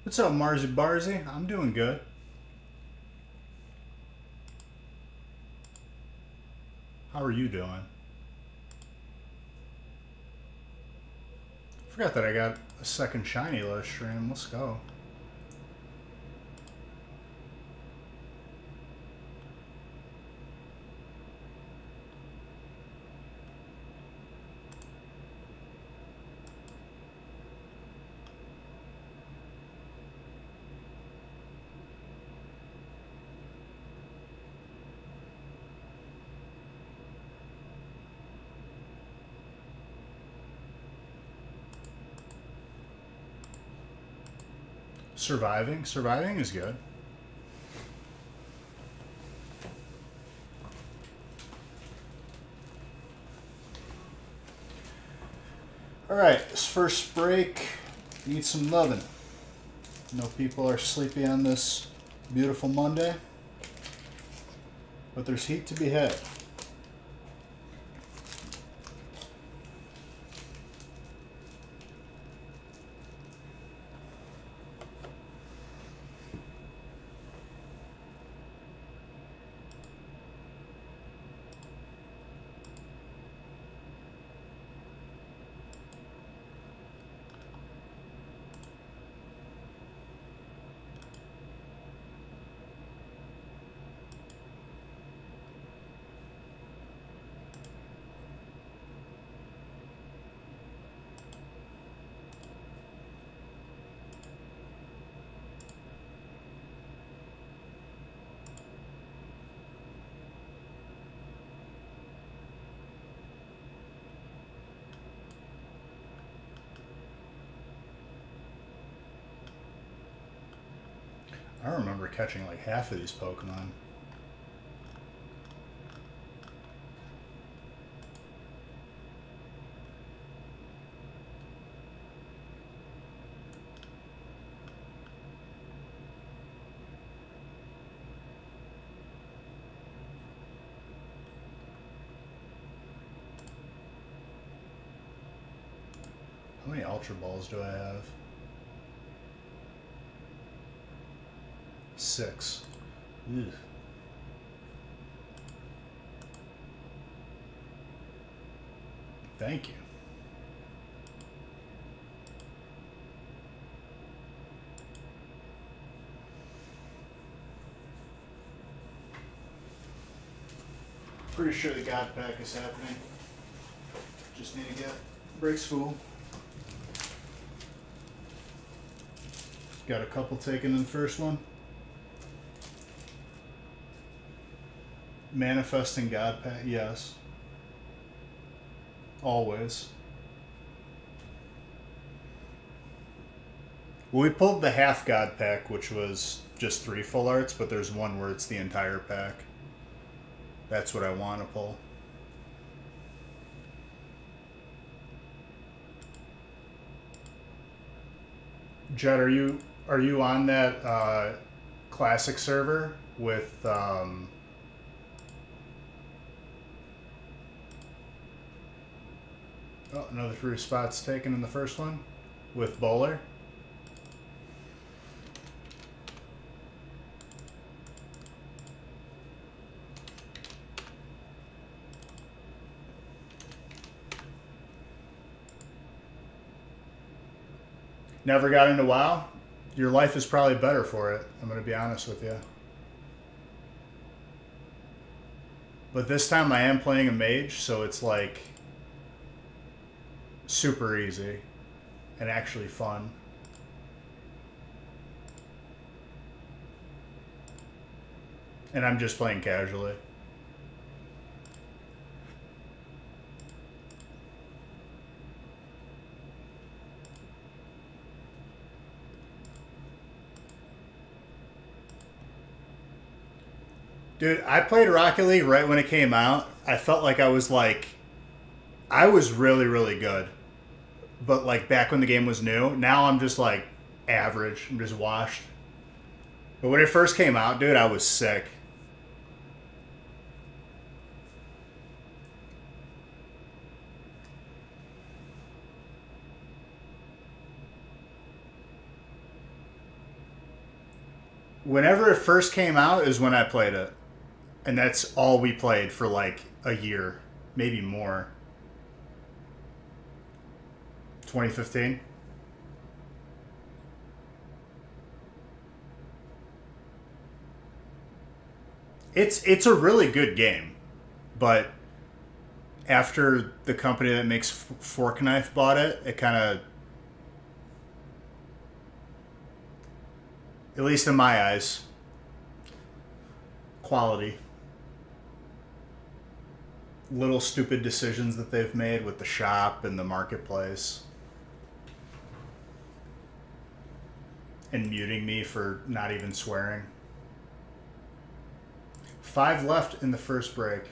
What's up, Marzi Barzi? I'm doing good. How are you doing? Forgot that I got a second shiny last stream. Let's go. Surviving? Surviving is good. Alright, this first break needs some loving. I know people are sleepy on this beautiful Monday, but there's heat to be had. I remember catching like half of these Pokemon. How many Ultra Balls do I have? 6. Ugh. Thank you. Pretty sure the God Pack is happening. Just need to get breaks full. Got a couple taken in the first one. Manifesting God Pack, yes. Always. Well, we pulled the half God Pack, which was just 3 full arts, but there's one where it's the entire pack. That's what I want to pull. Jed, are you on that classic server with oh, another 3 spots taken in the first one with Bowler? Never got into WoW? Your life is probably better for it. I'm going to be honest with you. But this time I am playing a mage, so it's like super easy and actually fun. And I'm just playing casually. Dude, I played Rocket League right when it came out. I felt like I was really, really good. But like back when the game was new, now I'm just like average. I'm just washed. But when it first came out, dude, I was sick. Whenever it first came out is when I played it. And that's all we played for like a year, maybe more. 2015. It's a really good game, but after the company that makes Fork Knife bought it, it kind of, at least in my eyes, quality. Little stupid decisions that they've made with the shop and the marketplace. And muting me for not even swearing. 5 left in the first break.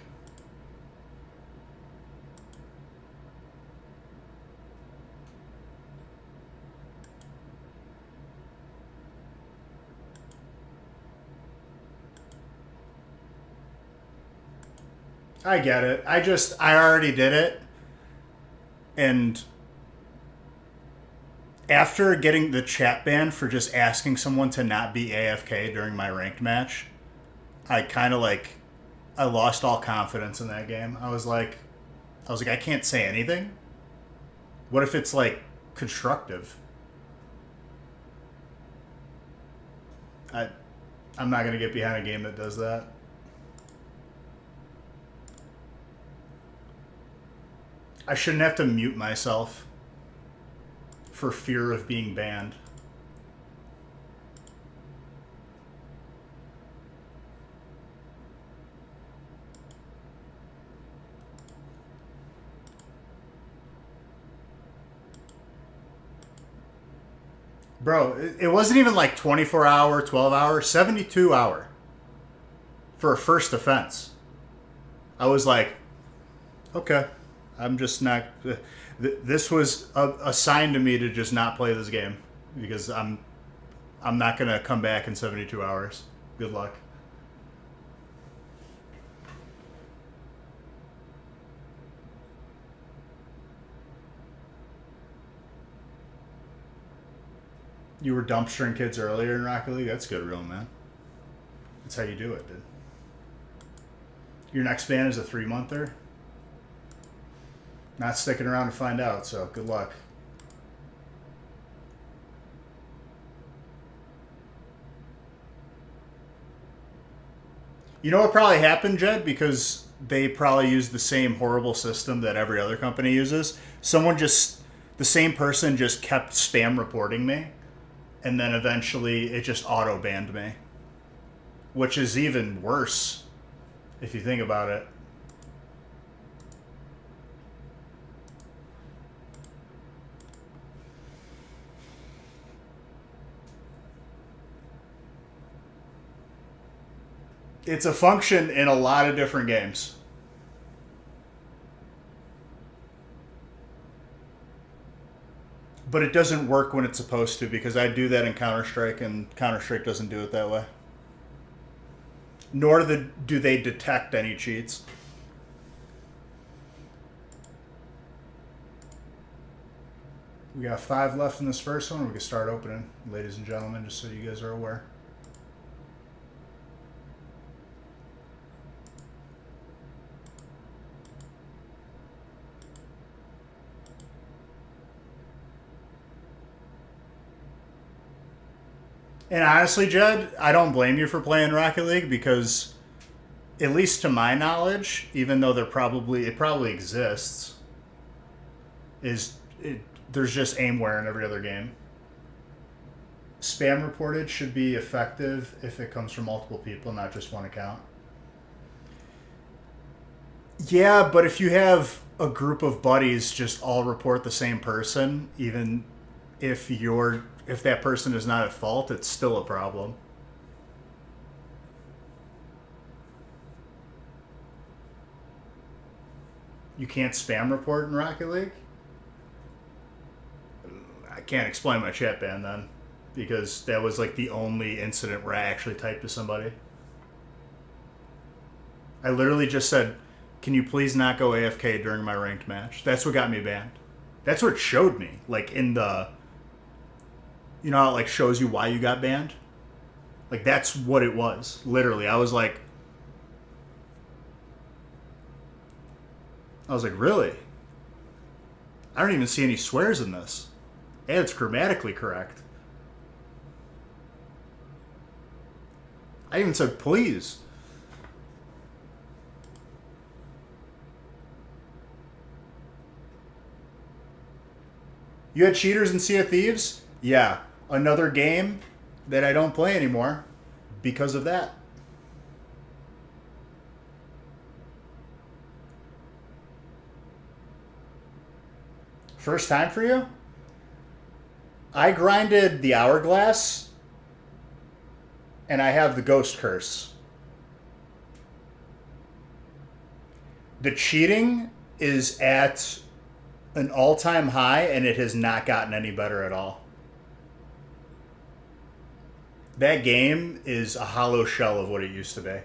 I get it. I already did it. And after getting the chat ban for just asking someone to not be AFK during my ranked match, I kind of like, I lost all confidence in that game. I was like, I can't say anything. What if it's like constructive? I'm not gonna get behind a game that does that. I shouldn't have to mute myself for fear of being banned. Bro, it wasn't even like 24 hour, 12 hour, 72 hour for a first offense. I was like, okay, I'm just not. This was a sign to me to just not play this game because I'm not gonna come back in 72 hours. Good luck. You were dumpstering kids earlier in Rocket League? That's good, real man. That's how you do it, dude. Your next ban is a 3-monther? Not sticking around to find out, so good luck. You know what probably happened, Jed? Because they probably use the same horrible system that every other company uses. The same person just kept spam reporting me. And then eventually it just auto-banned me. Which is even worse, if you think about it. It's a function in a lot of different games. But it doesn't work when it's supposed to because I do that in Counter-Strike and Counter-Strike doesn't do it that way. Nor do they detect any cheats. We got 5 left in this first one. We can start opening, ladies and gentlemen, just so you guys are aware. And honestly, Jed, I don't blame you for playing Rocket League because, at least to my knowledge, even though it probably exists, there's just aimware in every other game. Spam reported should be effective if it comes from multiple people, not just one account. Yeah, but if you have a group of buddies just all report the same person, even if that person is not at fault, it's still a problem. You can't spam report in Rocket League? I can't explain my chat ban then, because that was like the only incident where I actually typed to somebody. I literally just said, can you please not go AFK during my ranked match? That's what got me banned. That's what it showed me, like in the... You know how it like shows you why you got banned? Like, that's what it was. Literally. I was like, really? I don't even see any swears in this. And it's grammatically correct. I even said please. You had cheaters in Sea of Thieves? Yeah. Another game that I don't play anymore because of that. First time for you? I grinded the Hourglass, and I have the Ghost Curse. The cheating is at an all-time high, and it has not gotten any better at all. That game is a hollow shell of what it used to be.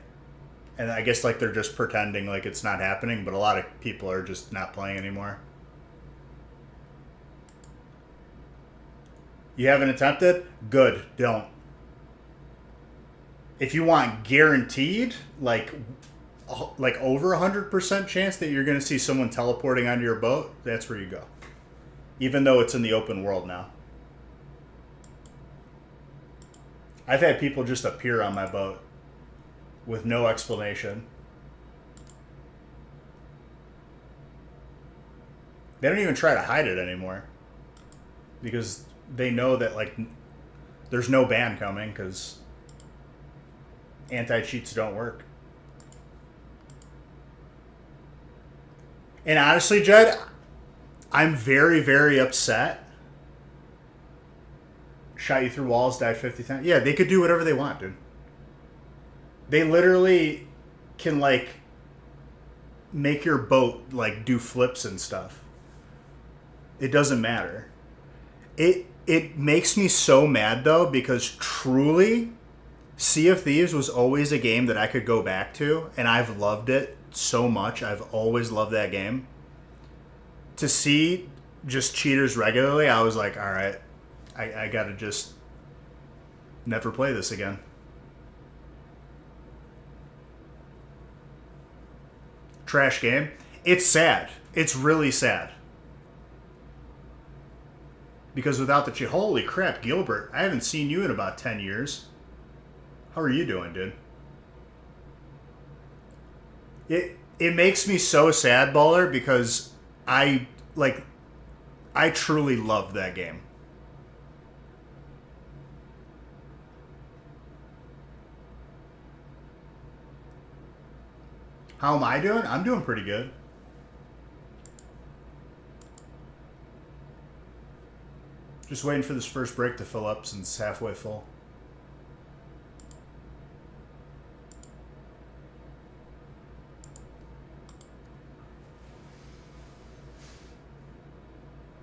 And I guess like they're just pretending like it's not happening, but a lot of people are just not playing anymore. You haven't attempted? Good. Don't. If you want guaranteed, like over 100% chance that you're going to see someone teleporting onto your boat, that's where you go. Even though it's in the open world now. I've had people just appear on my boat with no explanation. They don't even try to hide it anymore. Because they know that, like, there's no ban coming because anti-cheats don't work. And honestly, Jed, I'm very, very upset. Shot you through walls, died 50 times. Yeah, they could do whatever they want, dude. They literally can, like, make your boat, like, do flips and stuff. It doesn't matter. It makes me so mad, though, because truly, Sea of Thieves was always a game that I could go back to, and I've loved it so much. I've always loved that game. To see just cheaters regularly, I was like, all right, I gotta just never play this again. Trash game. It's sad. It's really sad. Because without the cheat, holy crap, Gilbert, I haven't seen you in about 10 years. How are you doing, dude? It makes me so sad, Baller, because I truly love that game. How am I doing? I'm doing pretty good. Just waiting for this first break to fill up since it's halfway full.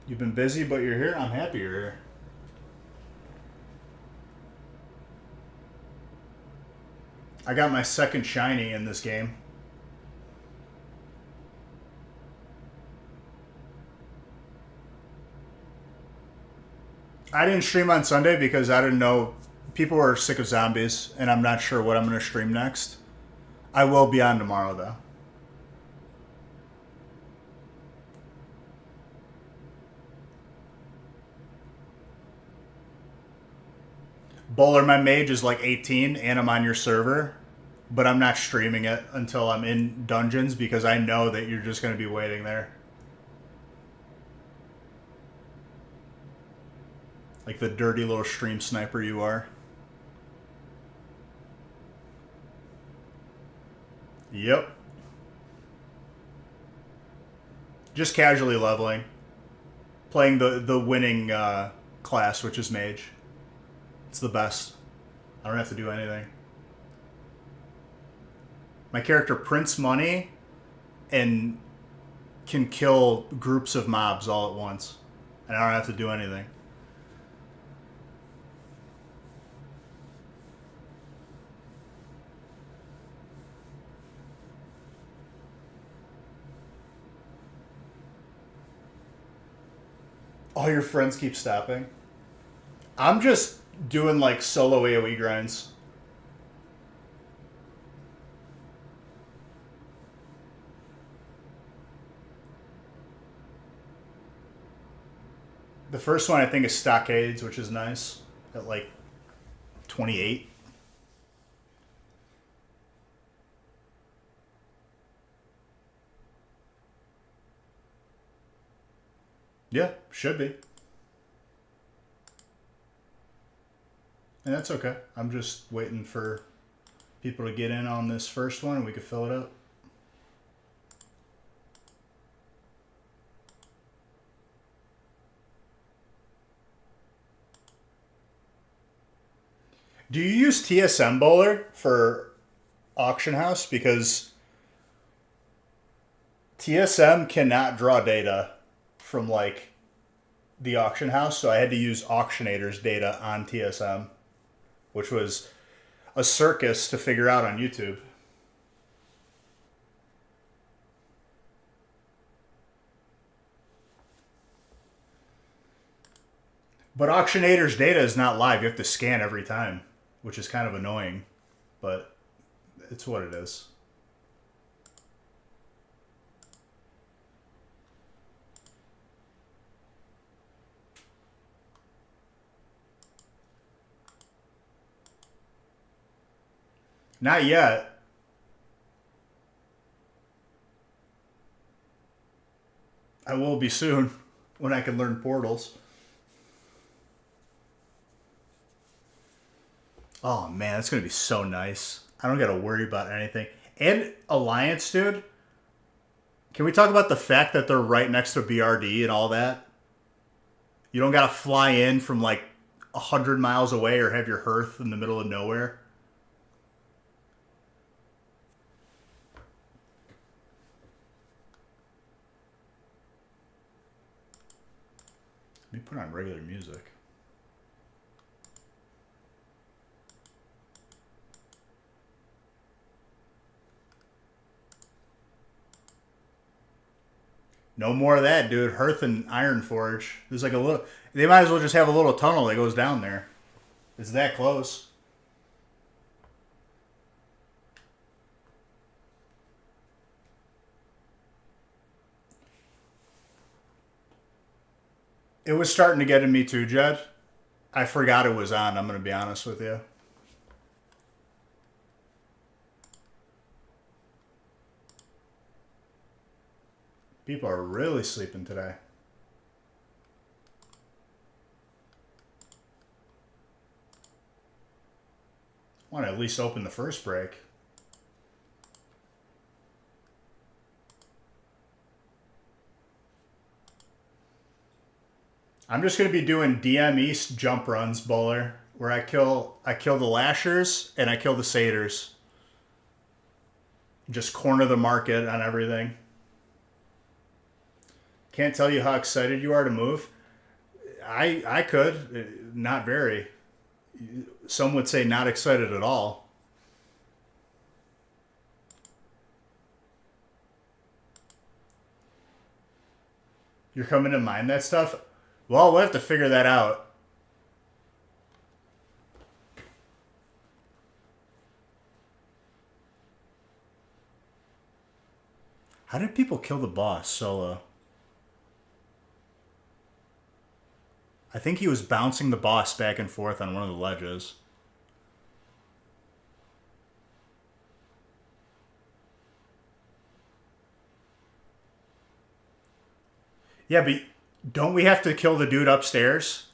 You've been busy, but you're here? I'm happy you're here. I got my second shiny in this game. I didn't stream on Sunday because I didn't know. People were sick of zombies, and I'm not sure what I'm going to stream next. I will be on tomorrow, though. Bowler, my mage is like 18, and I'm on your server, but I'm not streaming it until I'm in dungeons because I know that you're just going to be waiting there. Like the dirty little stream sniper you are. Yep. Just casually leveling. Playing the winning class, which is mage. It's the best. I don't have to do anything. My character prints money and can kill groups of mobs all at once. And I don't have to do anything. All your friends keep stopping. I'm just doing like solo AoE grinds. The first one I think is Stockades, which is nice at like 28. Yeah, should be. And that's okay. I'm just waiting for people to get in on this first one and we can fill it up. Do you use TSM Bowler for Auction House? Because TSM cannot draw data from like the auction house, so I had to use Auctionator's data on TSM, which was a circus to figure out on YouTube. But Auctionator's data is not live. You have to scan every time, which is kind of annoying, but it's what it is. Not yet. I will be soon when I can learn portals. Oh man, that's going to be so nice. I don't got to worry about anything. And Alliance, dude. Can we talk about the fact that they're right next to BRD and all that? You don't got to fly in from like 100 miles away or have your hearth in the middle of nowhere. Let me put on regular music. No more of that, dude. Hearth and Iron Forge. There's like a little... They might as well just have a little tunnel that goes down there. It's that close. It was starting to get in me too, Jed. I forgot it was on, I'm going to be honest with you. People are really sleeping today. I want to at least open the first break. I'm just going to be doing DM East jump runs, Bowler, where I kill the Lashers and I kill the Satyrs. Just corner the market on everything. Can't tell you how excited you are to move. I could, not very. Some would say not excited at all. You're coming to mine that stuff? Well, we'll have to figure that out. How did people kill the boss solo? I think he was bouncing the boss back and forth on one of the ledges. Yeah, but don't we have to kill the dude upstairs?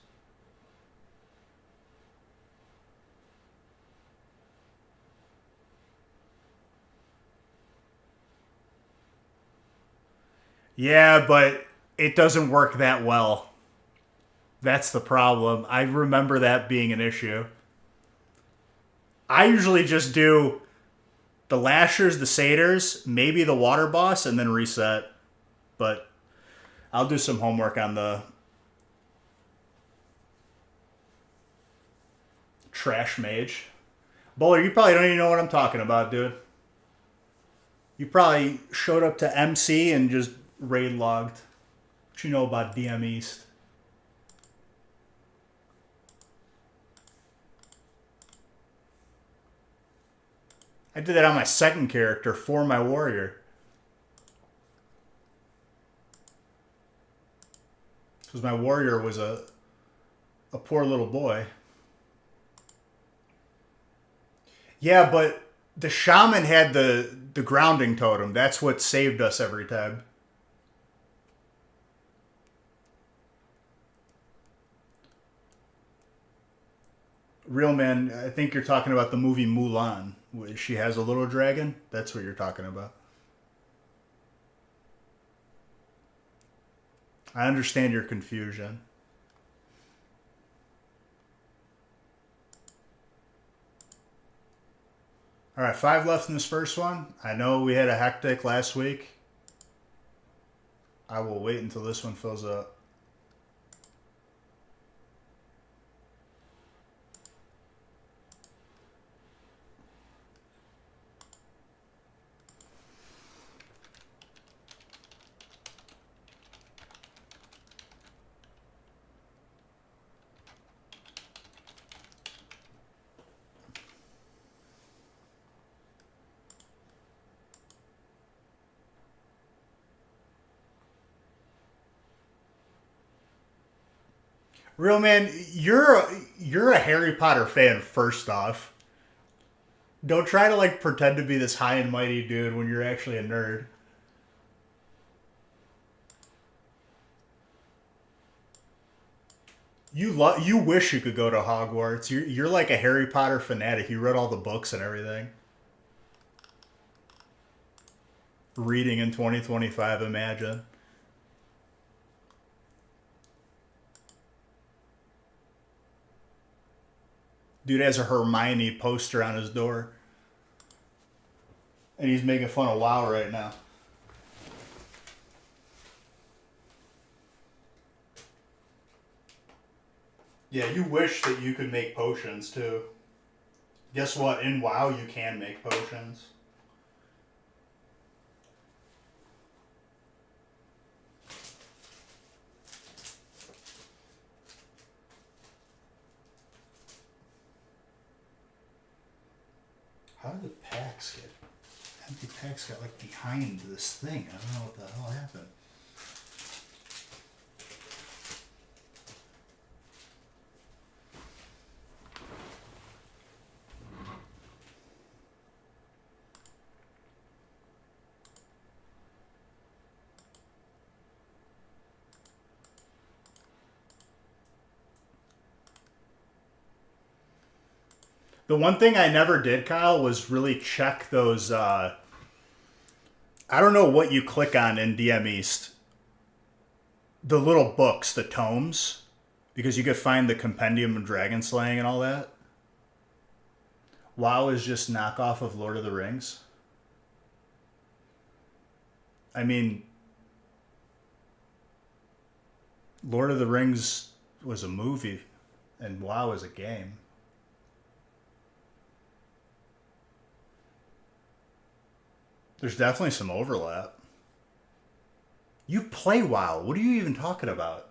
Yeah, but it doesn't work that well. That's the problem. I remember that being an issue. I usually just do the Lashers, the Satyrs, maybe the Water Boss, and then reset. But I'll do some homework on the Trash Mage. Bowler, you probably don't even know what I'm talking about, dude. You probably showed up to MC and just raid logged. What you know about DM East? I did that on my second character for my warrior. Because my warrior was a poor little boy. Yeah, but the shaman had the grounding totem. That's what saved us every time. Real man, I think you're talking about the movie Mulan. She has a little dragon. That's what you're talking about. I understand your confusion. All right, 5 left in this first one. I know we had a hectic last week. I will wait until this one fills up. Real man, you're a Harry Potter fan first off. Don't try to like pretend to be this high and mighty dude when you're actually a nerd. You wish you could go to Hogwarts. You're like a Harry Potter fanatic. You read all the books and everything. Reading in 2025, imagine. Dude has a Hermione poster on his door. And he's making fun of WoW right now. Yeah, you wish that you could make potions too. Guess what? In WoW, you can make potions. How did the packs get... Empty packs got like behind this thing. I don't know what the hell happened. The one thing I never did, Kyle, was really check those. I don't know what you click on in DM East. The little books, the tomes, because you could find the Compendium of Dragon Slaying and all that. WoW is just knockoff of Lord of the Rings. I mean, Lord of the Rings was a movie, and WoW is a game. There's definitely some overlap. You play WoW. What are you even talking about?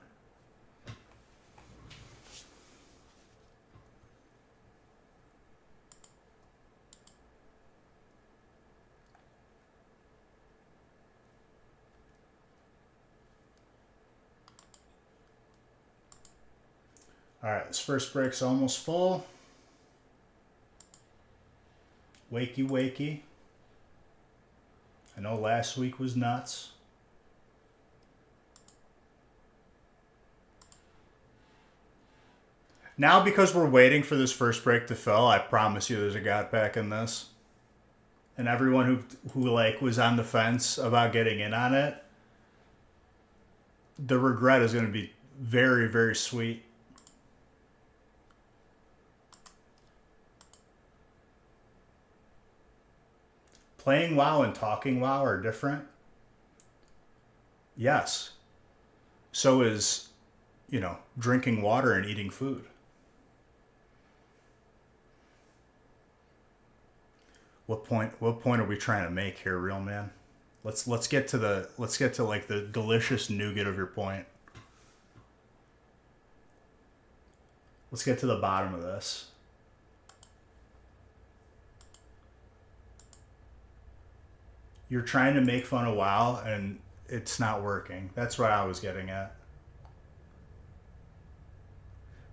All right, this first break's almost full. Wakey, wakey. I know last week was nuts. Now, because we're waiting for this first break to fill, I promise you there's a God pack in this. And everyone who like was on the fence about getting in on it, the regret is going to be very, very sweet. Playing WoW and talking WoW are different. Yes. So is, drinking water and eating food. What point are we trying to make here, real man? Let's get to like the delicious nougat of your point. Let's get to the bottom of this. You're trying to make fun of WoW and it's not working. That's what I was getting at.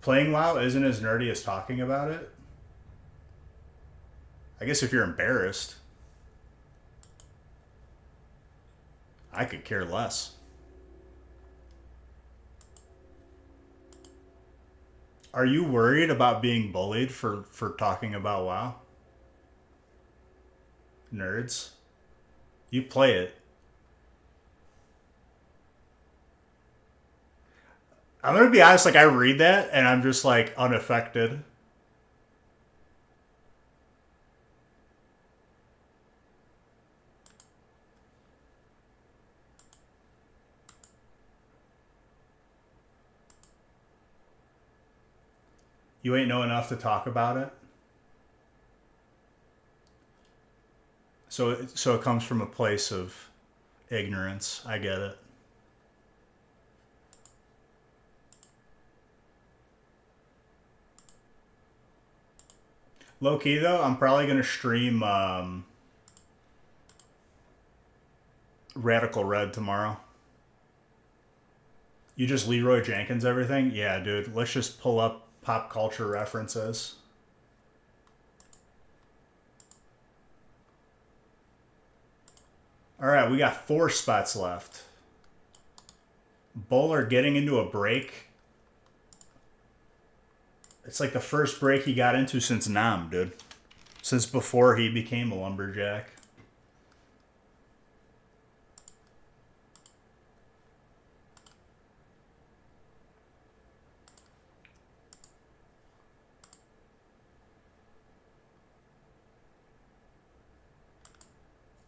Playing WoW isn't as nerdy as talking about it. I guess if you're embarrassed, I could care less. Are you worried about being bullied for talking about WoW? Nerds. You play it. I'm gonna be honest, like I read that and I'm just like unaffected. You ain't know enough to talk about it. So it comes from a place of ignorance. I get it. Low key though, I'm probably gonna stream Radical Red tomorrow. You just Leroy Jenkins everything? Yeah, dude. Let's just pull up pop culture references. All right, we got 4 spots left. Bowler getting into a break. It's like the first break he got into since Nam, dude. Since before he became a lumberjack.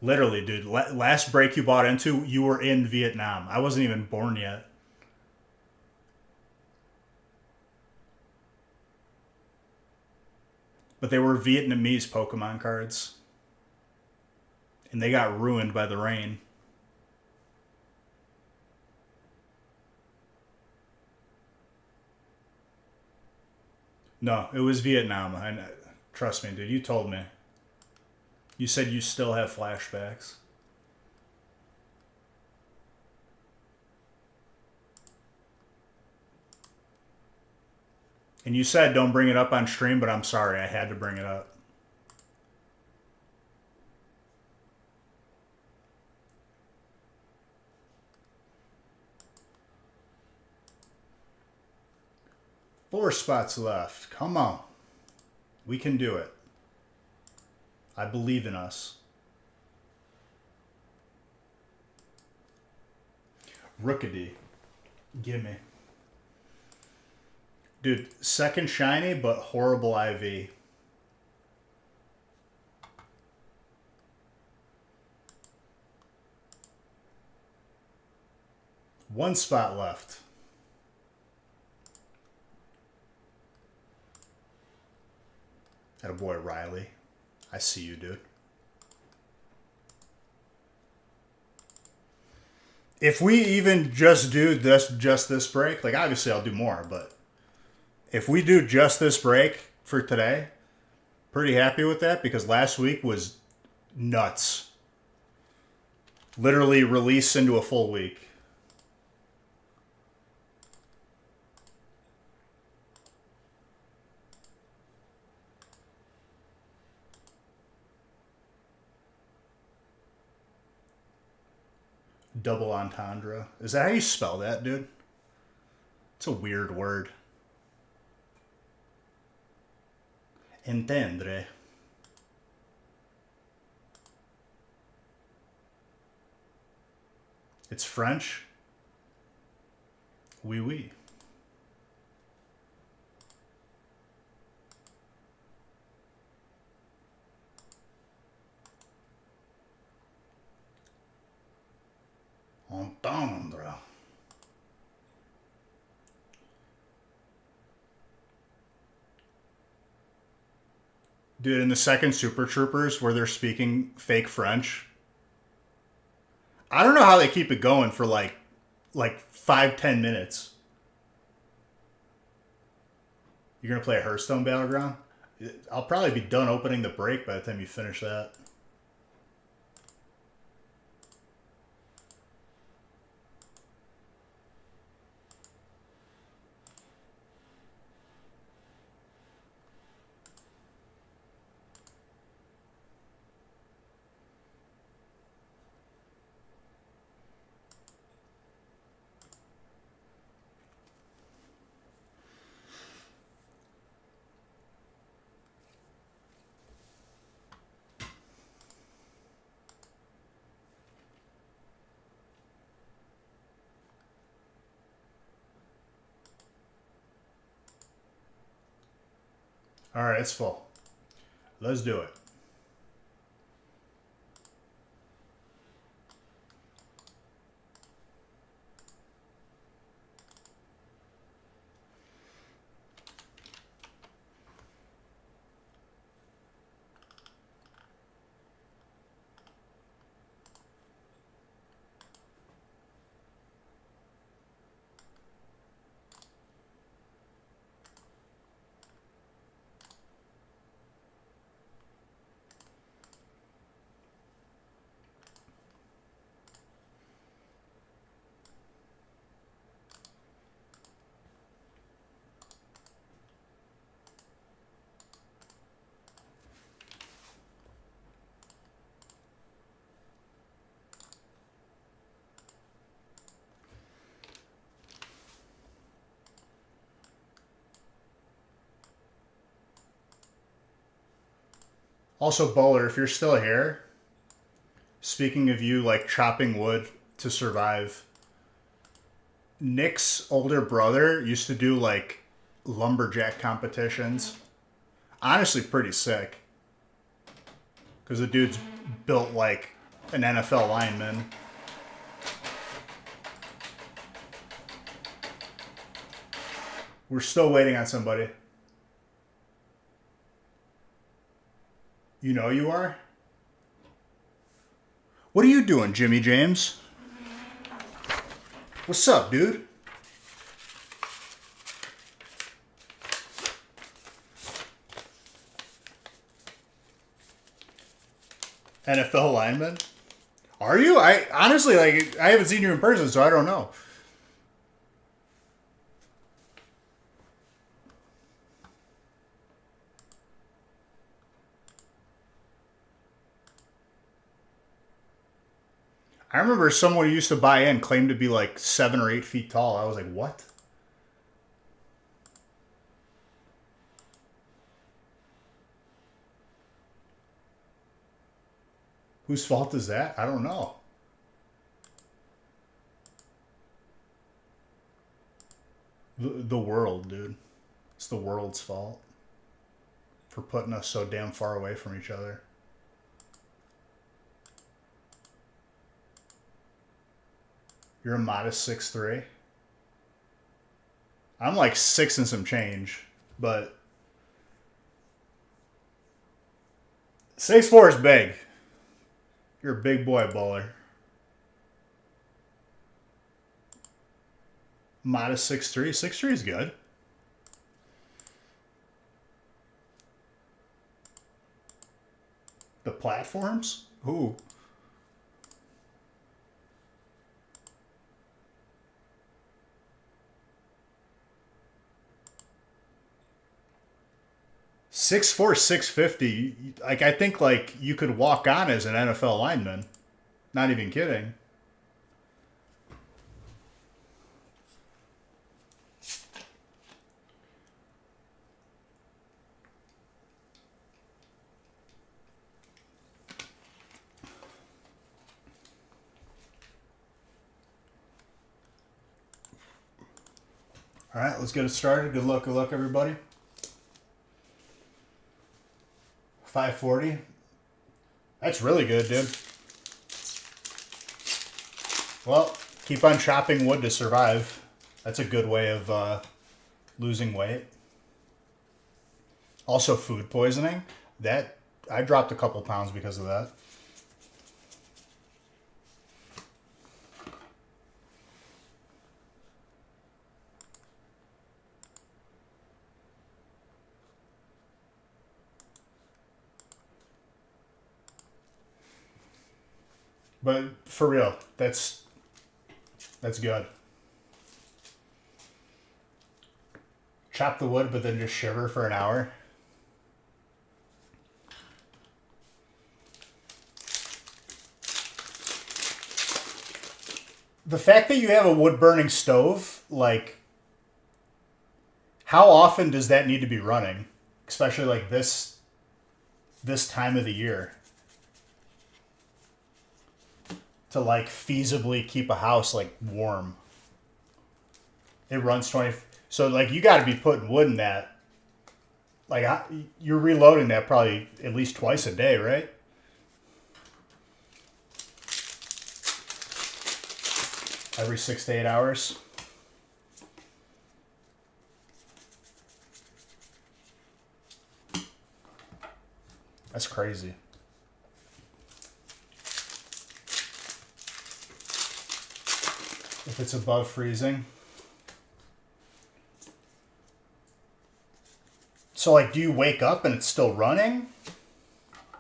Literally, dude. Last break you bought into, you were in Vietnam. I wasn't even born yet. But they were Vietnamese Pokemon cards. And they got ruined by the rain. No, it was Vietnam. Trust me, dude. You told me. You said you still have flashbacks. And you said don't bring it up on stream, but I'm sorry. I had to bring it up. Four spots left. Come on. We can do it. I believe in us. Rookity. Gimme. Dude, second shiny, but horrible IV. One spot left. Attaboy Riley. I see you, dude. If we even just do this break, like obviously I'll do more, but if we do just this break for today, pretty happy with that because last week was nuts. Literally release into a full week. Double entendre. Is that how you spell that, dude? It's a weird word. Entendre. It's French. Oui, oui. Entendre. Dude, in the second Super Troopers where they're speaking fake French, I don't know how they keep it going for like 5-10 minutes. You're gonna play a Hearthstone Battleground? I'll probably be done opening the break by the time you finish that. All right, it's full. Let's do it. Also, Bowler, if you're still here, speaking of you like chopping wood to survive, Nick's older brother used to do like lumberjack competitions. Honestly, pretty sick. Because the dude's built like an NFL lineman. We're still waiting on somebody. You know you are? What are you doing, Jimmy James? What's up, dude? NFL lineman? Are you? I honestly like I haven't seen you in person, so I don't know. I remember someone who used to buy in claimed to be like 7 or 8 feet tall. I was like, what? Whose fault is that? I don't know. The world, dude. It's the world's fault for putting us so damn far away from each other. You're a modest 6'3". I'm like 6 and some change, but 6'4" is big. You're a big boy, Bowler. Modest 6'3". 6'3" is good. The platforms? Ooh. Six four, 650. Like I think like you could walk on as an NFL lineman. Not even kidding. All right, let's get it started. Good luck, everybody. 540. That's really good, dude. Well, keep on chopping wood to survive. That's a good way of losing weight. Also, food poisoning. That I dropped a couple pounds because of that. But for real, that's good. Chop the wood, but then just shiver for an hour. The fact that you have a wood burning stove, like, how often does that need to be running? Especially like this time of the year. To like feasibly keep a house like warm. It runs 20. So like you got to be putting wood in that Like, you're reloading that probably at least twice a day, right? Every 6 to 8 hours. That's crazy. If it's above freezing. So, like, do you wake up and it's still running?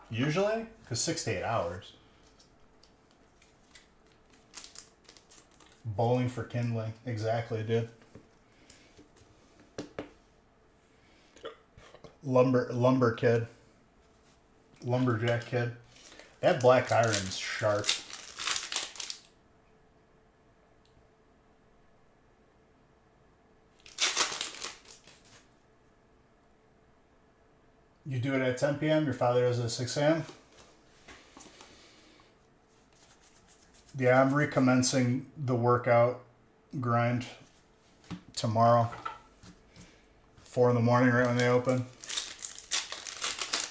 Usually? Because 6 to 8 hours. Bowling for kindling. Exactly, dude. Lumber kid. Lumberjack kid. That black iron's sharp. You do it at 10 p.m., your father does it at 6 a.m.? Yeah, I'm recommencing the workout grind tomorrow. 4 in the morning, right when they open.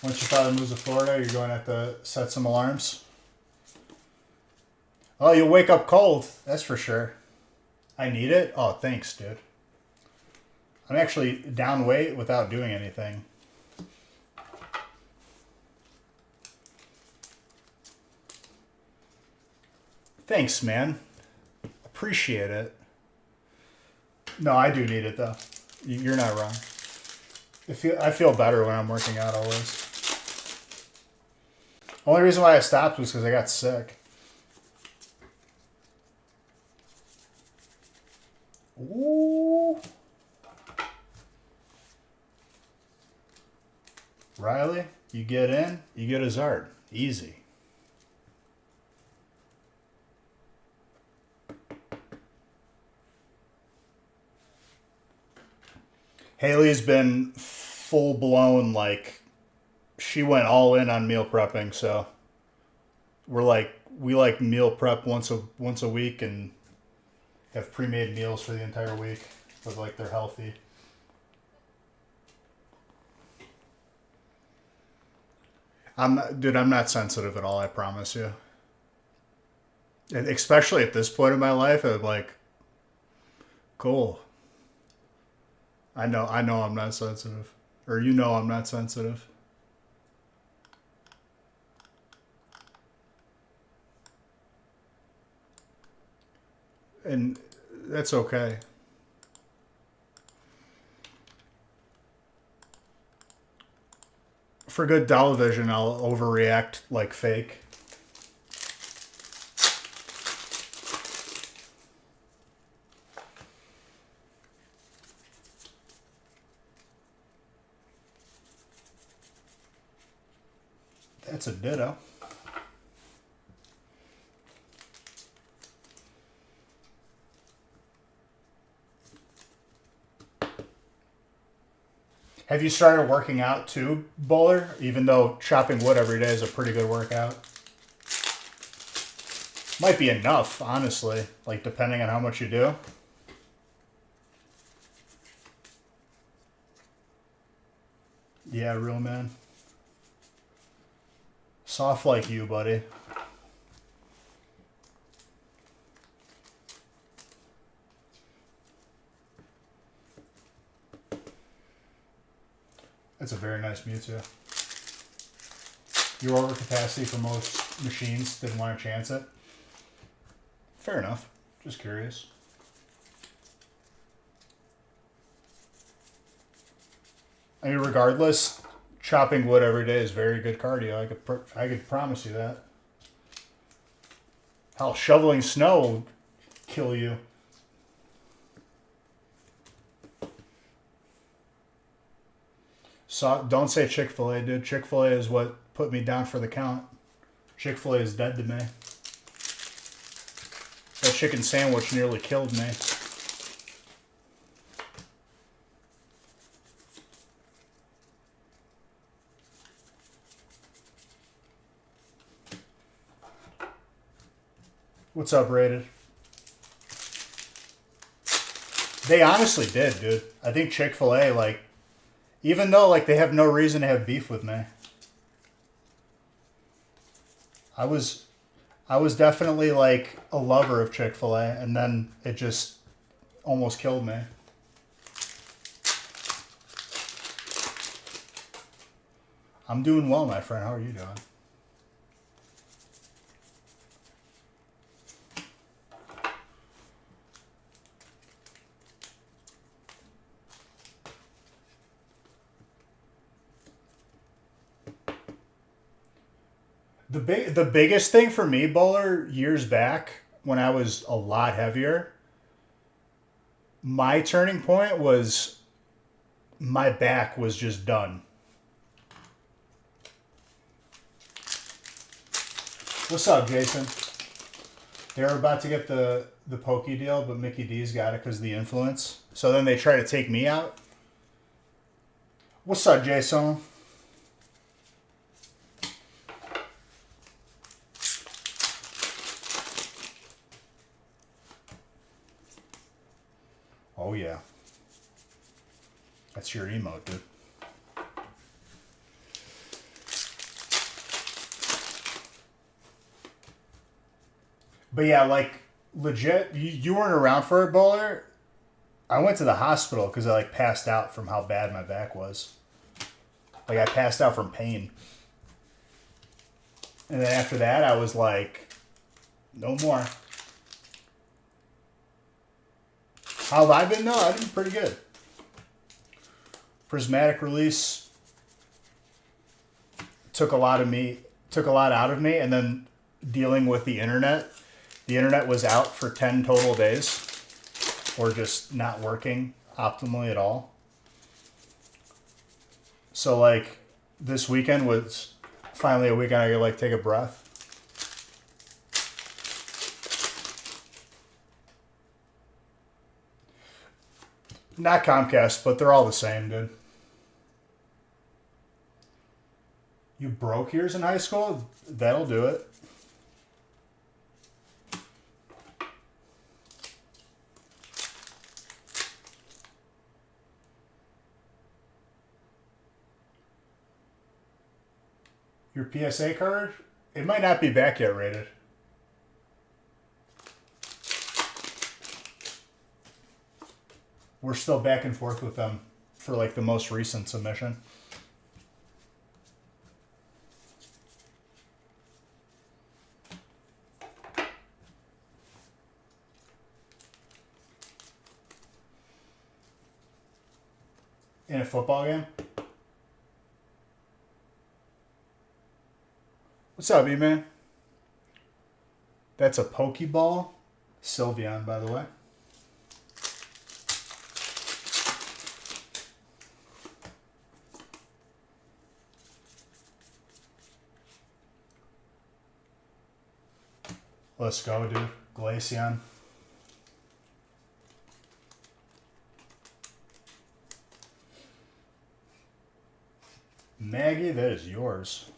Once your father moves to Florida, you're going to have to set some alarms. Oh, you'll wake up cold. That's for sure. I need it? Oh, thanks, dude. I'm actually down weight without doing anything. Thanks, man. Appreciate it. No, I do need it, though. You're not wrong. I feel better when I'm working out always. Only reason why I stopped was because I got sick. Ooh. Riley, you get in, you get a Zard. Easy. Haley's been full blown, like, she went all in on meal prepping, so we like meal prep once a week and have pre-made meals for the entire week, but like they're healthy. I'm not sensitive at all, I promise you. And especially at this point in my life, I'm like, cool. I know I'm not sensitive. Or you know I'm not sensitive. And that's okay. For good television, I'll overreact like fake. That's a ditto. Have you started working out too, Bowler? Even though chopping wood every day is a pretty good workout. Might be enough, honestly, like depending on how much you do. Yeah, real man. Soft like you, buddy. That's a very nice Mewtwo. You're over capacity for most machines. Didn't want to chance it. Fair enough. Just curious. I mean, regardless, chopping wood every day is very good cardio. I could promise you that. Hell, shoveling snow will kill you. So, don't say Chick-fil-A, dude. Chick-fil-A is what put me down for the count. Chick-fil-A is dead to me. That chicken sandwich nearly killed me. What's up, Rated? They honestly did, dude. I think Chick-fil-A, like, Even though like they have no reason to have beef with me. I was I was definitely like a lover of Chick-fil-A, and then it just almost killed me. I'm doing well, my friend. How are you doing? The biggest thing for me, Bowler, years back when I was a lot heavier, my turning point was my back was just done. What's up, Jason? They were about to get the Pokey deal, but Mickey D's got it because of the influence. So then they try to take me out. What's up, Jason? Oh, yeah. That's your emote, dude. But yeah, like, legit, you weren't around for it, Bowler. I went to the hospital because I, like, passed out from how bad my back was. Like, I passed out from pain. And then after that, I was like, no more. How have I been? No, I've been pretty good. Prismatic release took a lot out of me, and then dealing with the internet. The internet was out for 10 total days, or just not working optimally at all. So like this weekend was finally a weekend I could like take a breath. Not Comcast, but they're all the same, dude. You broke yours in high school? That'll do it. Your PSA card? It might not be back yet rated. We're still back and forth with them for like the most recent submission. In a football game? What's up, E-Man? That's a Pokeball. Sylveon, by the way. Let's go, dude. Glaceon. Maggie, that is yours.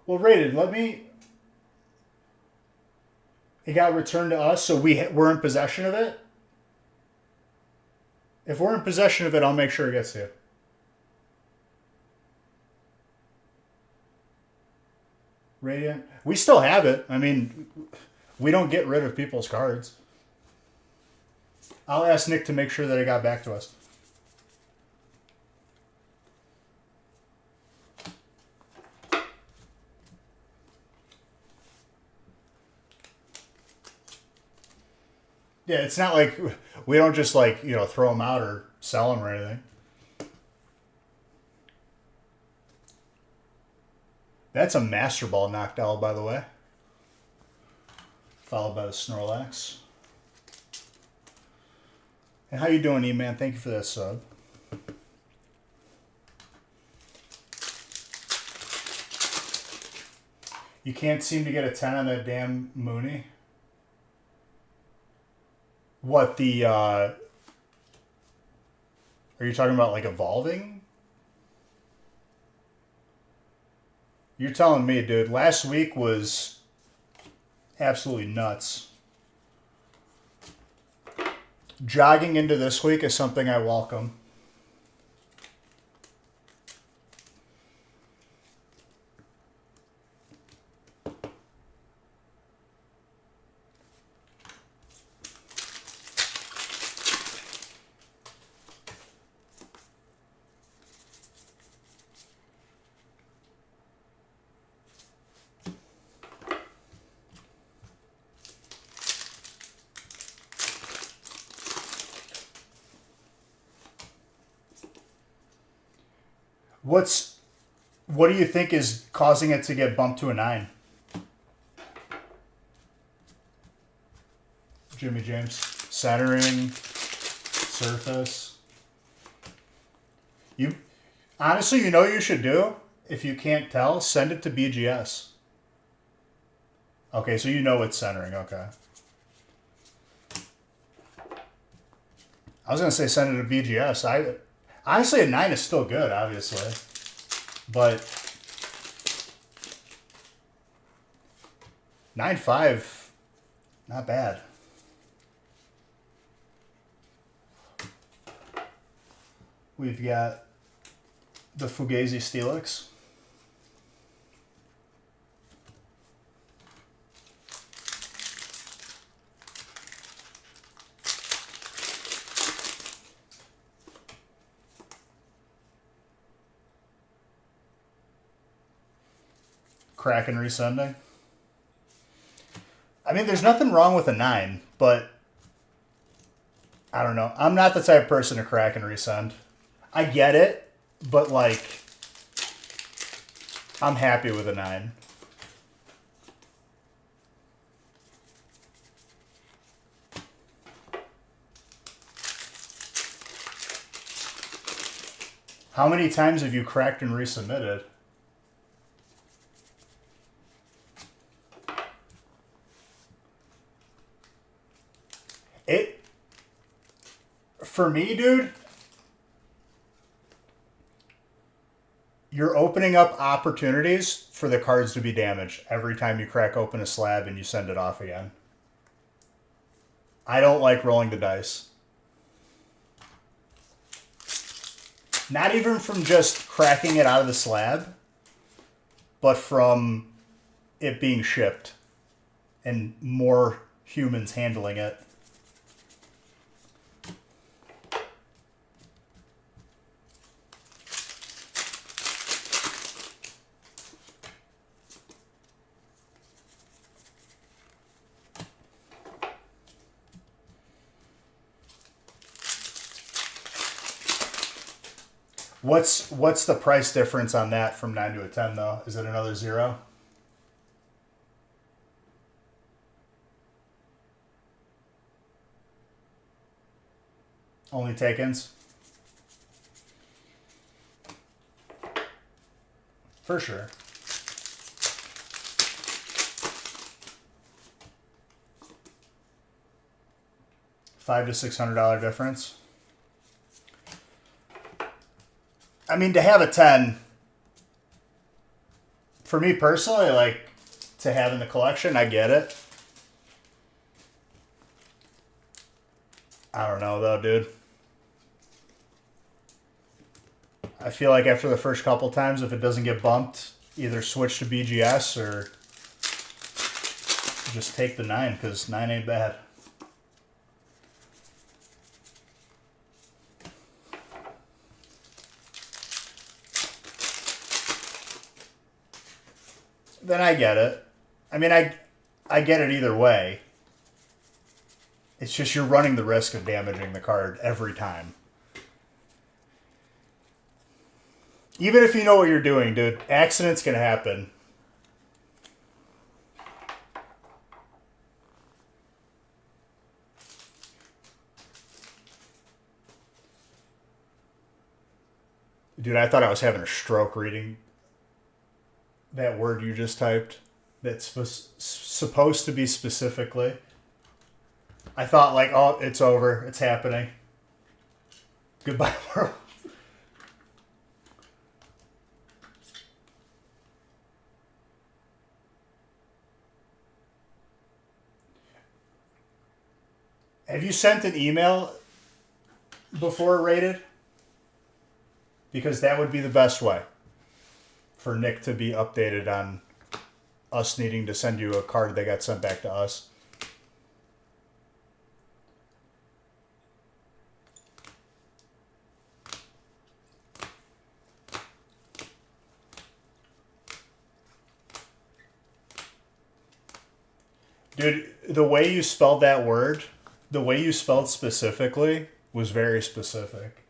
Well, rated, let me... It got returned to us, so we're in possession of it. If we're in possession of it, I'll make sure it gets to you. Radiant. We still have it. I mean, we don't get rid of people's cards. I'll ask Nick to make sure that it got back to us. Yeah, it's not like we don't just like, throw them out or sell them or anything. That's a Master Ball knocked out, by the way. Followed by the Snorlax. And how you doing, E-Man? Thank you for that sub. You can't seem to get a 10 on that damn Mooney. What, the Are you talking about like evolving? You're telling me, dude. Last week was absolutely nuts. Jogging into this week is something I welcome. What do you think is causing it to get bumped to a 9? Jimmy James. Centering, surface. You honestly, you know what you should do? If you can't tell, send it to BGS. Okay, so you know it's centering, okay. I was gonna say send it to BGS. Honestly, a 9 is still good, obviously. But 9.5, not bad. We've got the Fugazi Steelix. Crack and resending. I mean, there's nothing wrong with a 9, but I don't know. I'm not the type of person to crack and resend. I get it, but like, I'm happy with a 9. How many times have you cracked and resubmitted? For me, dude, you're opening up opportunities for the cards to be damaged every time you crack open a slab and you send it off again. I don't like rolling the dice. Not even from just cracking it out of the slab, but from it being shipped and more humans handling it. What's the price difference on that from 9 to a 10 though? Is it another 0? Only take-ins? For sure. $500 to $600 difference. I mean, to have a 10, for me personally, like, to have in the collection, I get it. I don't know, though, dude. I feel like after the first couple times, if it doesn't get bumped, either switch to BGS or just take the 9, because 9 ain't bad. Then I get it. I mean, I get it either way. It's just you're running the risk of damaging the card every time. Even if you know what you're doing, dude, accidents can happen. Dude, I thought I was having a stroke reading that word you just typed. That's supposed to be specifically. I thought like, oh, it's over. It's happening. Goodbye, world. Have you sent an email before rated? Because that would be the best way for Nick to be updated on us needing to send you a card that got sent back to us. Dude, the way you spelled that word, the way you spelled specifically, was very specific.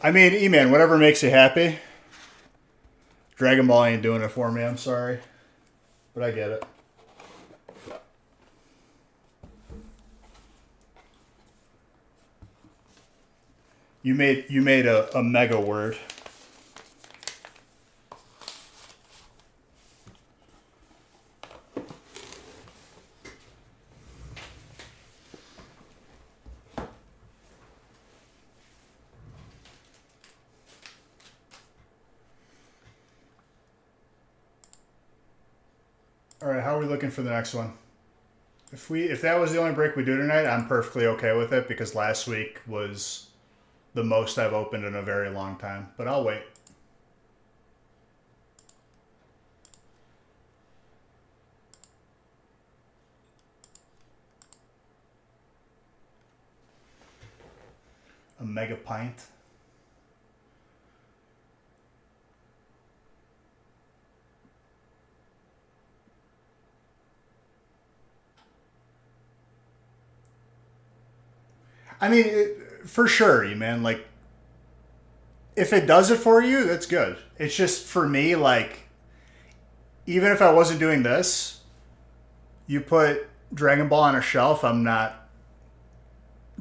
I mean, E-Man, whatever makes you happy. Dragon Ball ain't doing it for me, I'm sorry. But I get it. You made a mega word. All right, how are we looking for the next one? If that was the only break we do tonight, I'm perfectly okay with it because last week was the most I've opened in a very long time. But I'll wait. A mega pint. I mean, for sure, you man. Like, if it does it for you, that's good. It's just for me, like, even if I wasn't doing this, you put Dragon Ball on a shelf, I'm not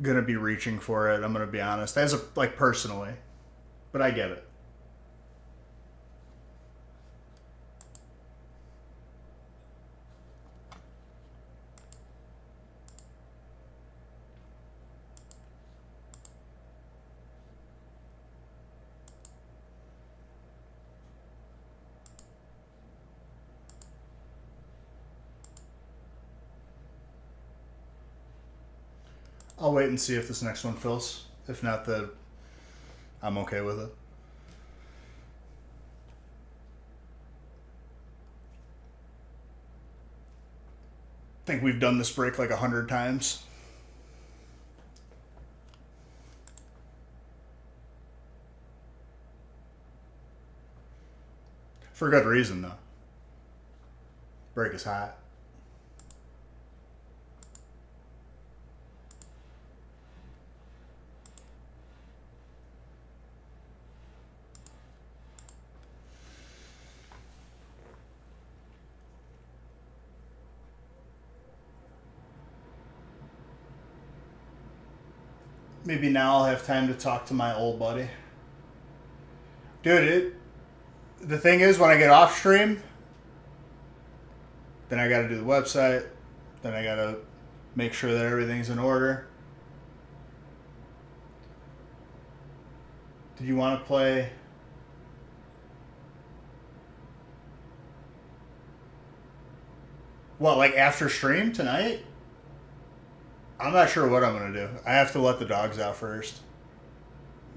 gonna be reaching for it. I'm gonna be honest, like personally, but I get it. I'll wait and see if this next one fills. If not, I'm okay with it. I think we've done this break like 100 times. For good reason, though. Break is hot. Maybe now I'll have time to talk to my old buddy. Dude, the thing is, when I get off stream, then I gotta do the website, then I gotta make sure that everything's in order. Did you want to play? What, like after stream tonight? I'm not sure what I'm going to do. I have to let the dogs out first.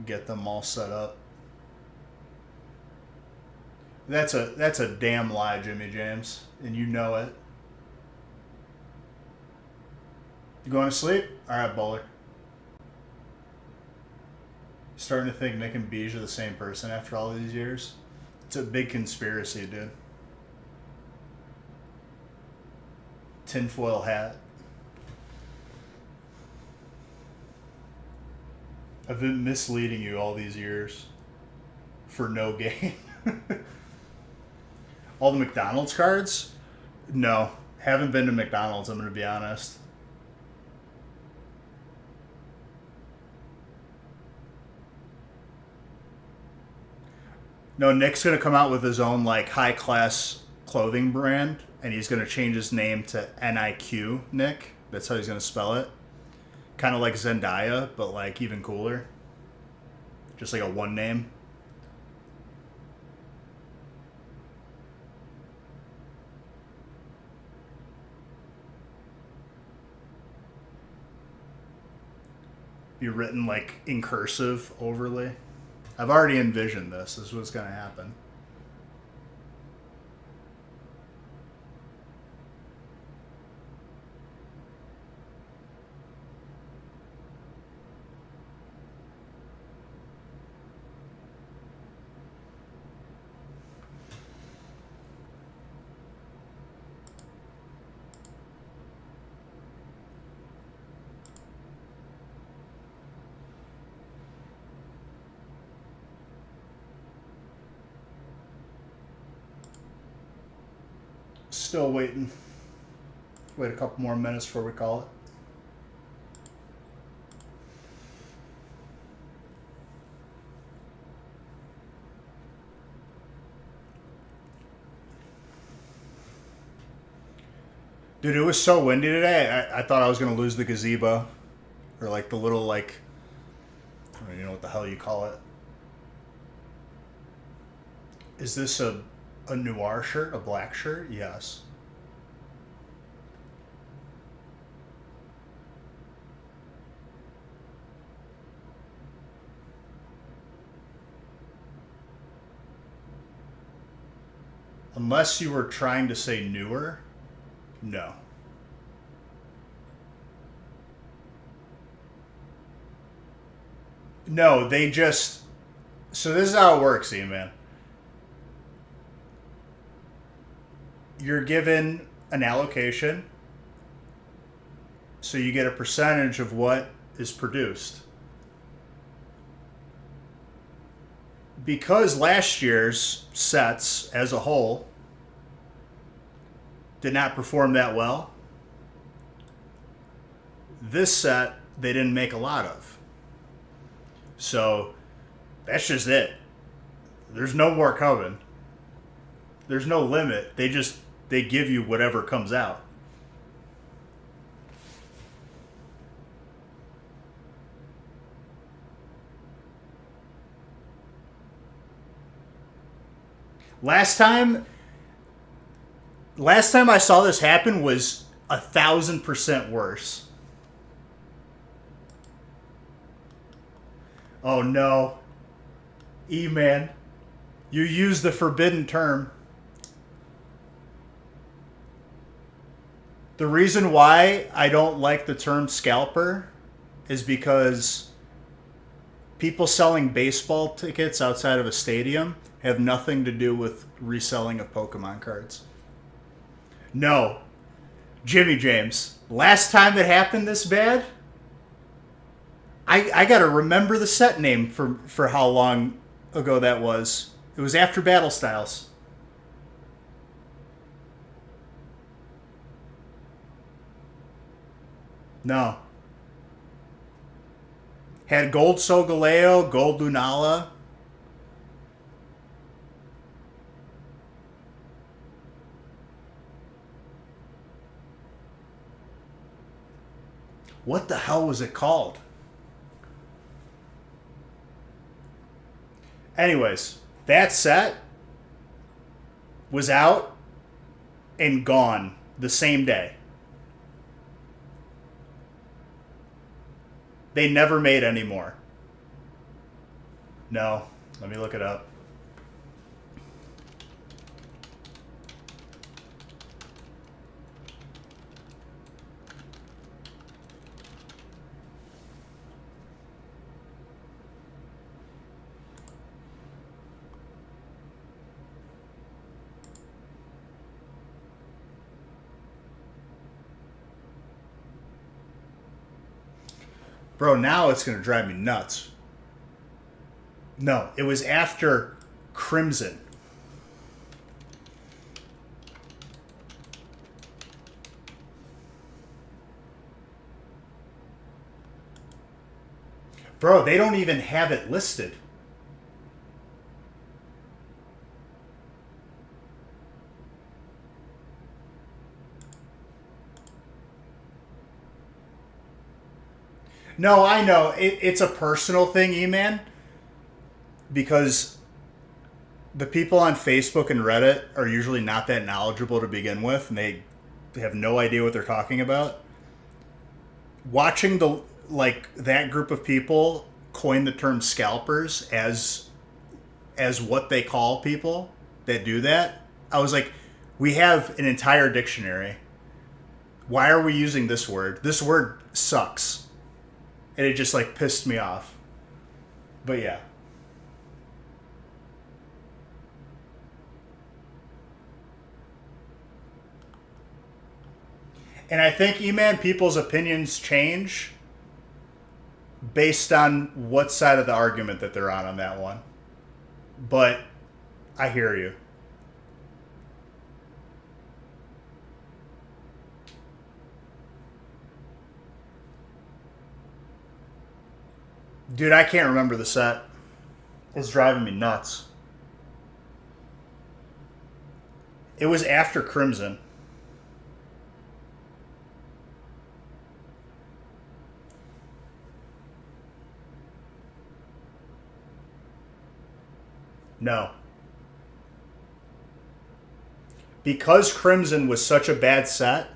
Get them all set up. That's a damn lie, Jimmy James. And you know it. You going to sleep? Alright, Bowler. Starting to think Nick and Beige are the same person after all these years. It's a big conspiracy, dude. Tinfoil hat. I've been misleading you all these years for no gain. All the McDonald's cards? No. Haven't been to McDonald's, I'm going to be honest. No, Nick's gonna come out with his own like high class clothing brand, and he's gonna change his name to NIQ Nick. That's how he's gonna spell it. Kind of like Zendaya, but like even cooler. Just like a one name. Be written like in cursive overly. I've already envisioned this. This is what's gonna happen. Still waiting. Wait a couple more minutes before we call it. Dude, it was so windy today. I thought I was gonna lose the gazebo, or like the little like, I don't even know what the hell you call it. Is this a noir shirt? A black shirt? Yes. Unless you were trying to say newer, no. No, they just. So this is how it works, E-Man. You're given an allocation, so you get a percentage of what is produced. Because last year's sets as a whole did not perform that well, this set they didn't make a lot of. So that's just it. There's no more coming. There's no limit. They give you whatever comes out. Last time I saw this happen was 1,000% worse. Oh no. E-Man, you used the forbidden term. The reason why I don't like the term scalper is because people selling baseball tickets outside of a stadium have nothing to do with reselling of Pokemon cards. No. Jimmy James, last time it happened this bad, I gotta remember the set name for how long ago that was. It was after Battle Styles. No. Had gold Solgaleo, gold Lunala. What the hell was it called? Anyways, that set was out and gone the same day. They never made any more. No. Let me look it up. Bro, now it's going to drive me nuts. No, it was after Crimson. Bro, they don't even have it listed. No, I know. It's a personal thing, E-Man, because the people on Facebook and Reddit are usually not that knowledgeable to begin with, and they have no idea what they're talking about. Watching that group of people coin the term scalpers as what they call people that do that, I was like, we have an entire dictionary. Why are we using this word? This word sucks. And it just like pissed me off. But yeah. And I think, E-Man, people's opinions change based on what side of the argument that they're on that one. But I hear you. Dude, I can't remember the set. It's driving me nuts. It was after Crimson. No. Because Crimson was such a bad set,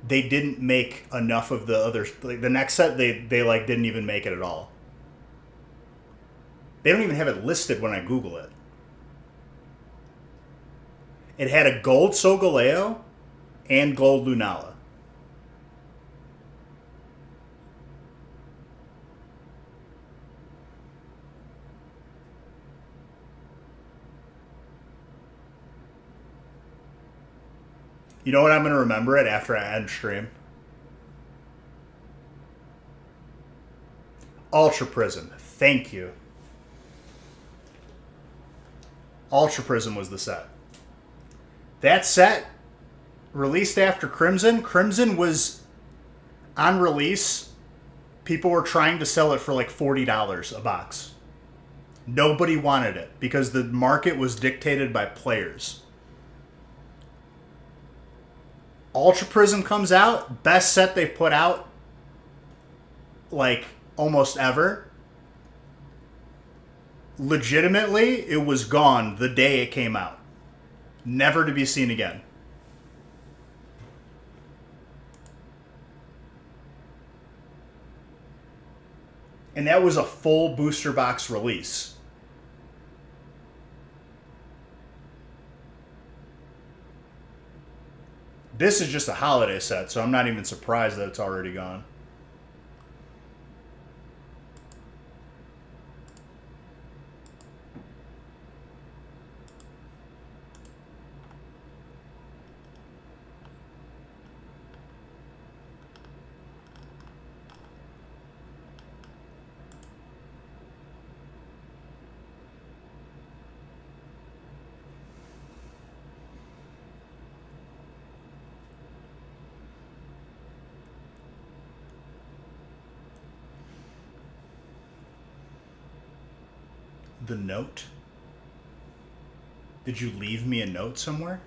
they didn't make enough of the other... Like, the next set, they like didn't even make it at all. They don't even have it listed when I Google it. It had a gold Solgaleo and gold Lunala. You know what I'm going to remember it after I end stream? Ultra Prism. Thank you. Ultra Prism was the set. That set, released after Crimson. Crimson was on release. People were trying to sell it for like $40 a box. Nobody wanted it because the market was dictated by players. Ultra Prism comes out, best set they've put out like almost ever. Legitimately, it was gone the day it came out. Never to be seen again. And that was a full booster box release. This is just a holiday set, so I'm not even surprised that it's already gone. The note? Did you leave me a note somewhere?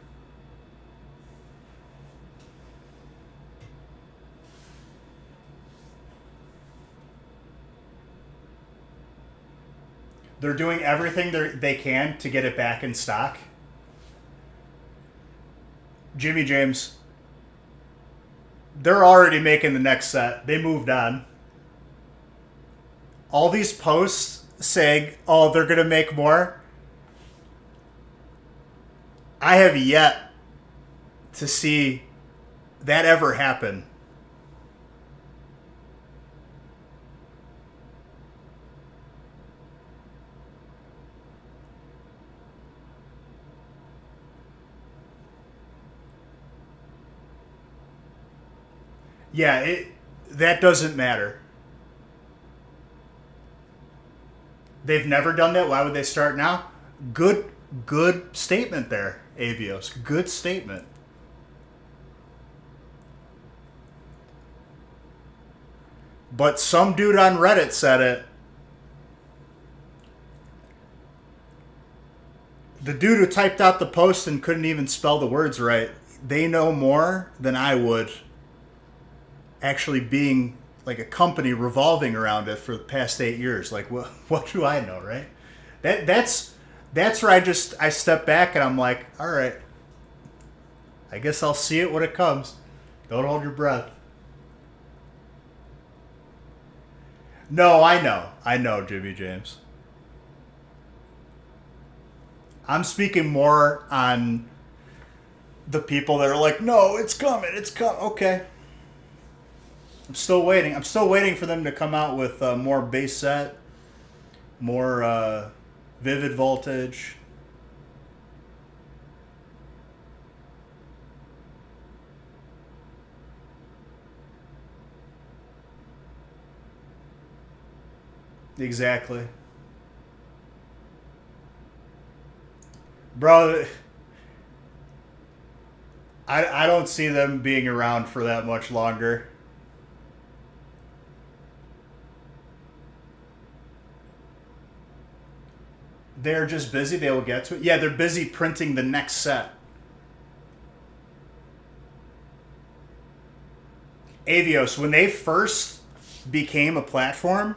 They're doing everything they can to get it back in stock. Jimmy James, they're already making the next set. They moved on. All these posts saying, oh, they're going to make more. I have yet to see that ever happen. Yeah, that doesn't matter. They've never done that. Why would they start now? Good statement there, Avios. Good statement. But some dude on Reddit said it. The dude who typed out the post and couldn't even spell the words right, they know more than I would actually being like a company revolving around it for the past 8 years. Like, what do I know, right? That's where I step back and I'm like, all right, I guess I'll see it when it comes. Don't hold your breath. No, I know, Jimmy James. I'm speaking more on the people that are like, no, it's coming, it's coming. Okay, I'm still waiting. I'm still waiting for them to come out with more bass set, more vivid voltage. Exactly. Bro, I don't see them being around for that much longer. They're just busy. They will get to it. Yeah, they're busy printing the next set. Avios, when they first became a platform,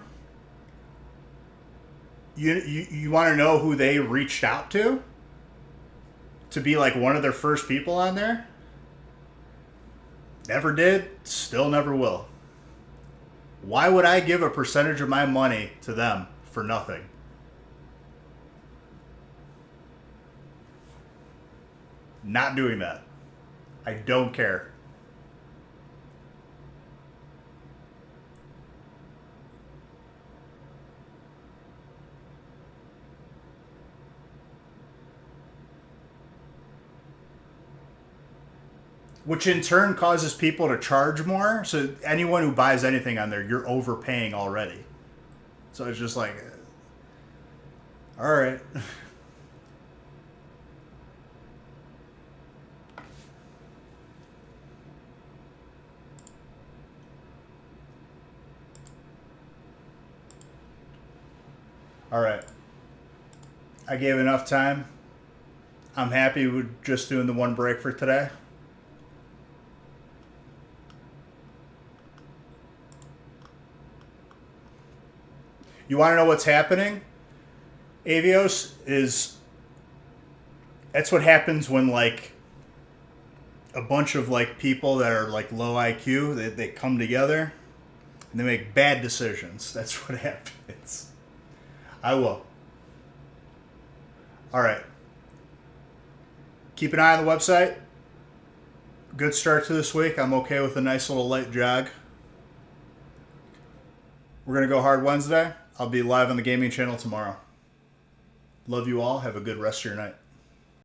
you want to know who they reached out to be like one of their first people on there? Never did, still never will. Why would I give a percentage of my money to them for nothing? Not doing that. I don't care. Which in turn causes people to charge more. So anyone who buys anything on there, you're overpaying already. So it's just like, all right. All right. I gave enough time. I'm happy with just doing the one break for today. You want to know what's happening? Avios is that's what happens when like a bunch of like people that are like low IQ, they come together and they make bad decisions. That's what happens. I will. All right. Keep an eye on the website. Good start to this week. I'm okay with a nice little light jog. We're going to go hard Wednesday. I'll be live on the gaming channel tomorrow. Love you all. Have a good rest of your night.